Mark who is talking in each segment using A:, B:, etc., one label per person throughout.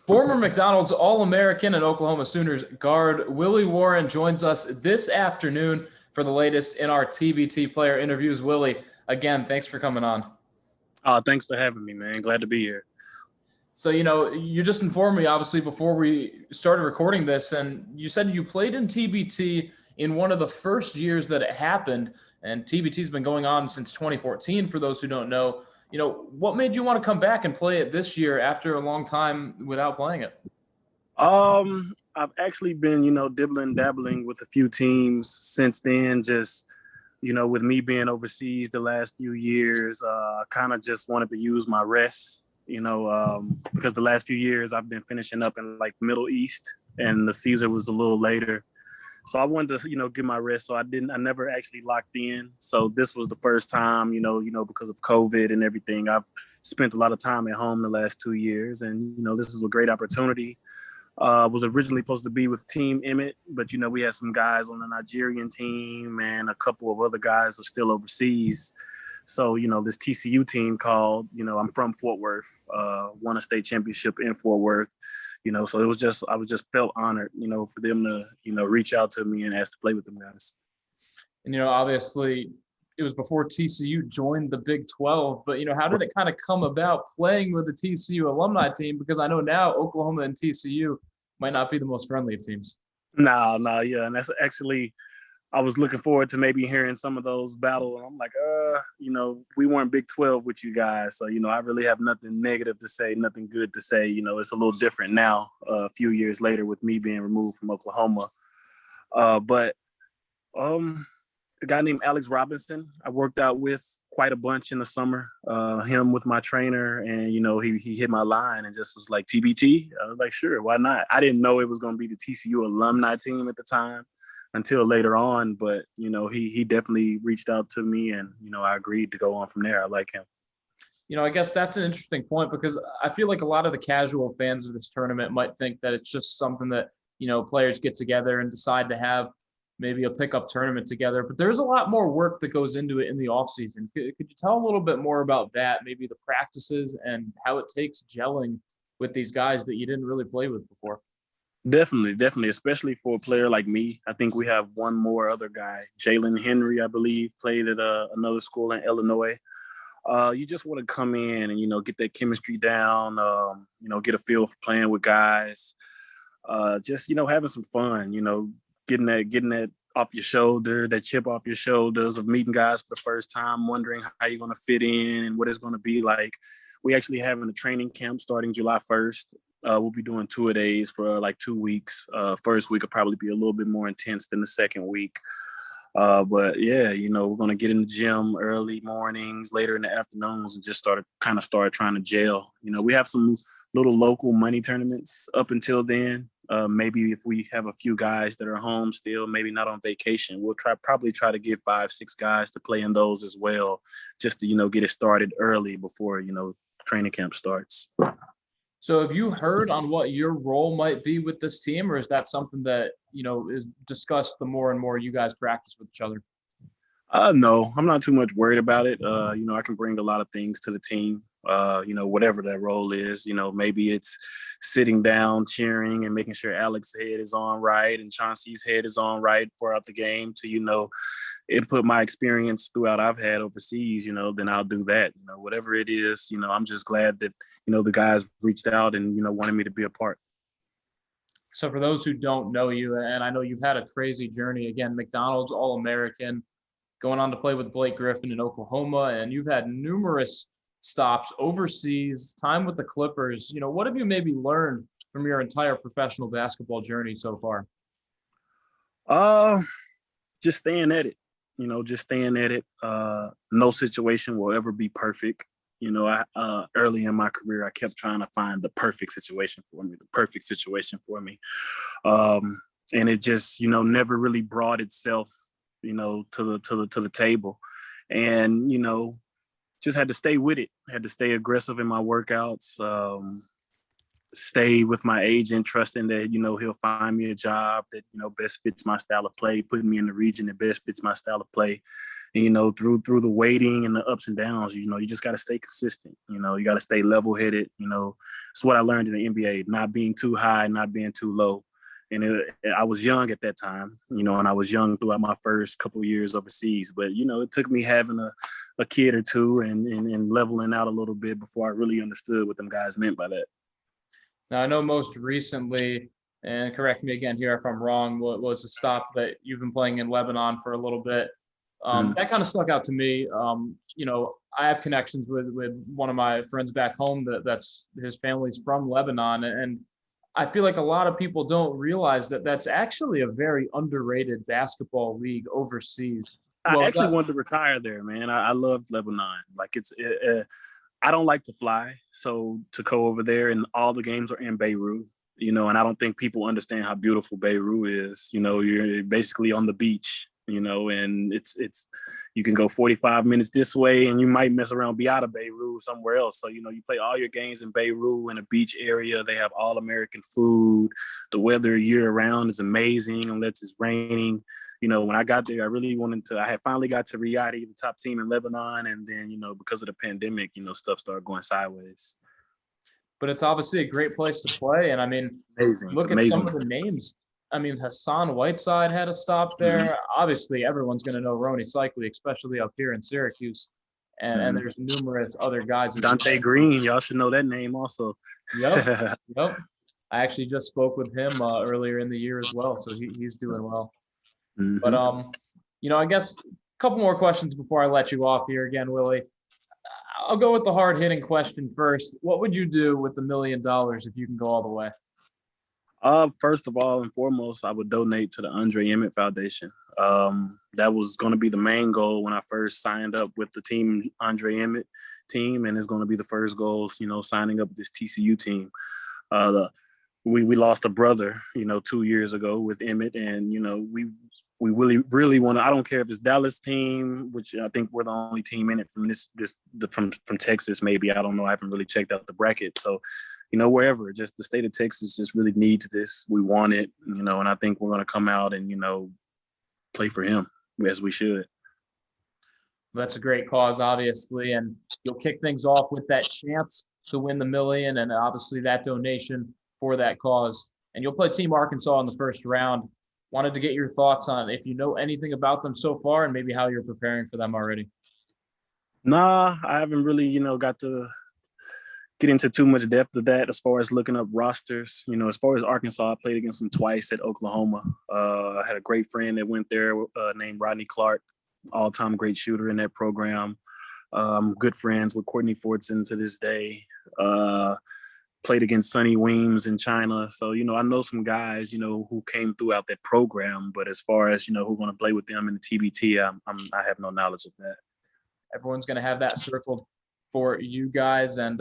A: Former McDonald's All-American and Oklahoma Sooners guard Willie Warren joins us this afternoon for the latest in our TBT player interviews. Willie, again, thanks for coming on.
B: Thanks for having me, man. Glad to be here.
A: So, you just informed me, obviously, before we started recording this, and you said you played in TBT in one of the first years that it happened, and TBT's been going on since 2014, for those who don't know. What made you want to come back and play it this year after a long time without playing it?
B: I've actually been, dabbling with a few teams since then. Just, with me being overseas the last few years, I kind of just wanted to use my rest, because the last few years I've been finishing up in like Middle East, and the season was a little later. So I wanted to, get my rest. So I never actually locked in. So this was the first time, because of COVID and everything, I've spent a lot of time at home the last 2 years. And, this is a great opportunity. Was originally supposed to be with Team Emmett, but, we had some guys on the Nigerian team and a couple of other guys are still overseas. So, this TCU team called, I'm from Fort Worth, won a state championship in Fort Worth, so I was just felt honored, for them to, reach out to me and ask to play with them guys.
A: And, obviously it was before TCU joined the Big 12, but, how did it kind of come about playing with the TCU alumni team? Because I know now Oklahoma and TCU might not be the most friendly of teams.
B: No, yeah. And that's actually, I was looking forward to maybe hearing some of those battles. I'm like, we weren't Big 12 with you guys. So, I really have nothing negative to say, nothing good to say. It's a little different now, a few years later with me being removed from Oklahoma. But a guy named Alex Robinson, I worked out with quite a bunch in the summer, him with my trainer. And, he hit my line and just was like, TBT? I was like, sure, why not? I didn't know it was going to be the TCU alumni team at the time until later on, but he definitely reached out to me, and I agreed to go on from there. I like him.
A: I guess that's an interesting point, because I feel like a lot of the casual fans of this tournament might think that it's just something that players get together and decide to have maybe a pickup tournament together, but there's a lot more work that goes into it in the off season. Could you tell a little bit more about that, maybe the practices and how it takes gelling with these guys that you didn't really play with before?
B: Definitely, especially for a player like me. I think we have one more other guy, Jalen Henry, I believe, played at another school in Illinois. You just want to come in and, get that chemistry down, get a feel for playing with guys, just, having some fun, getting that off your shoulder, that chip off your shoulders of meeting guys for the first time, wondering how you're going to fit in and what it's going to be like. We actually having a training camp starting July 1st. We'll be doing 2-a-days for like 2 weeks. First week will probably be a little bit more intense than the second week. But yeah, we're going to get in the gym early mornings, later in the afternoons, and just start trying to gel. We have some little local money tournaments up until then. Maybe if we have a few guys that are home still, maybe not on vacation, we'll probably try to get 5-6 guys to play in those as well, just to, get it started early before, training camp starts.
A: So have you heard on what your role might be with this team, or is that something that, is discussed the more and more you guys practice with each other?
B: No, I'm not too much worried about it. I can bring a lot of things to the team, whatever that role is. Maybe it's sitting down, cheering, and making sure Alex's head is on right and Chauncey's head is on right throughout the game to, input my experience throughout I've had overseas, then I'll do that. Whatever it is, I'm just glad that, the guys reached out and, wanted me to be a part.
A: So for those who don't know you, and I know you've had a crazy journey, again, McDonald's All-American, going on to play with Blake Griffin in Oklahoma, and you've had numerous stops overseas, time with the Clippers. What have you maybe learned from your entire professional basketball journey so far?
B: Just staying at it, just staying at it. No situation will ever be perfect. Early in my career, I kept trying to find the perfect situation for me. And it just, never really brought itself, to the table, and, just had to stay with it, had to stay aggressive in my workouts, stay with my agent, trusting that, he'll find me a job that, best fits my style of play, putting me in the region that best fits my style of play. And, through the waiting and the ups and downs, you just got to stay consistent. You got to stay level headed. It's what I learned in the NBA, not being too high, not being too low. And I was young at that time, and I was young throughout my first couple of years overseas. But, it took me having a kid or two and leveling out a little bit before I really understood what them guys meant by that.
A: Now, I know most recently, and correct me again here if I'm wrong, was a stop that you've been playing in Lebanon for a little bit. That kind of stuck out to me. I have connections with one of my friends back home that's his family's from Lebanon. And I feel like a lot of people don't realize that that's actually a very underrated basketball league overseas.
B: I actually wanted to retire there, man. I loved Lebanon. Like I don't like to fly, so to go over there, and all the games are in Beirut, and I don't think people understand how beautiful Beirut is. You're basically on the beach, and it's you can go 45 minutes this way, and you might mess around, be out of Beirut somewhere else. So, you play all your games in Beirut in a beach area. They have all American food. The weather year round is amazing unless it's raining. When I got there, I had finally got to Riyadh, the top team in Lebanon. And then, because of the pandemic, stuff started going sideways.
A: But it's obviously a great place to play. And I mean, look at some of the names. I mean, Hassan Whiteside had a stop there. Mm-hmm. Obviously, everyone's going to know Rony Cycli, especially up here in Syracuse. And there's numerous other guys.
B: Dante Green, y'all should know that name also.
A: Yep. I actually just spoke with him earlier in the year as well. So he's doing well. Mm-hmm. But, I guess a couple more questions before I let you off here again, Willie. I'll go with the hard-hitting question first. What would you do with the $1 million if you can go all the way?
B: First of all and foremost, I would donate to the Andre Emmett Foundation. That was going to be the main goal when I first signed up with the team, Andre Emmett team, and it's going to be the first goals, signing up with this TCU team. We lost a brother, 2 years ago with Emmett, and we really want to. I don't care if it's Dallas team, which I think we're the only team in it from Texas. Maybe, I don't know. I haven't really checked out the bracket, so wherever. Just the state of Texas just really needs this. We want it, and I think we're going to come out and play for him as we should.
A: That's a great cause, obviously, and you'll kick things off with that chance to win the $1 million, and obviously that donation for that cause. And you'll play Team Arkansas in the first round. Wanted to get your thoughts on if you know anything about them so far and maybe how you're preparing for them already.
B: Nah, I haven't really, got to get into too much depth of that as far as looking up rosters. As far as Arkansas, I played against them twice at Oklahoma. I had a great friend that went there named Rodney Clark, all-time great shooter in that program. I'm good friends with Courtney Fortson to this day. Played against Sonny Weems in China. So, I know some guys, who came throughout that program, but as far as, who's going to play with them in the TBT, I have no knowledge of that.
A: Everyone's going to have that circled for you guys. And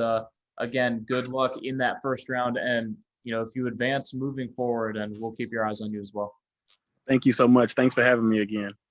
A: again, good luck in that first round. And, if you advance moving forward, and we'll keep your eyes on you as well.
B: Thank you so much. Thanks for having me again.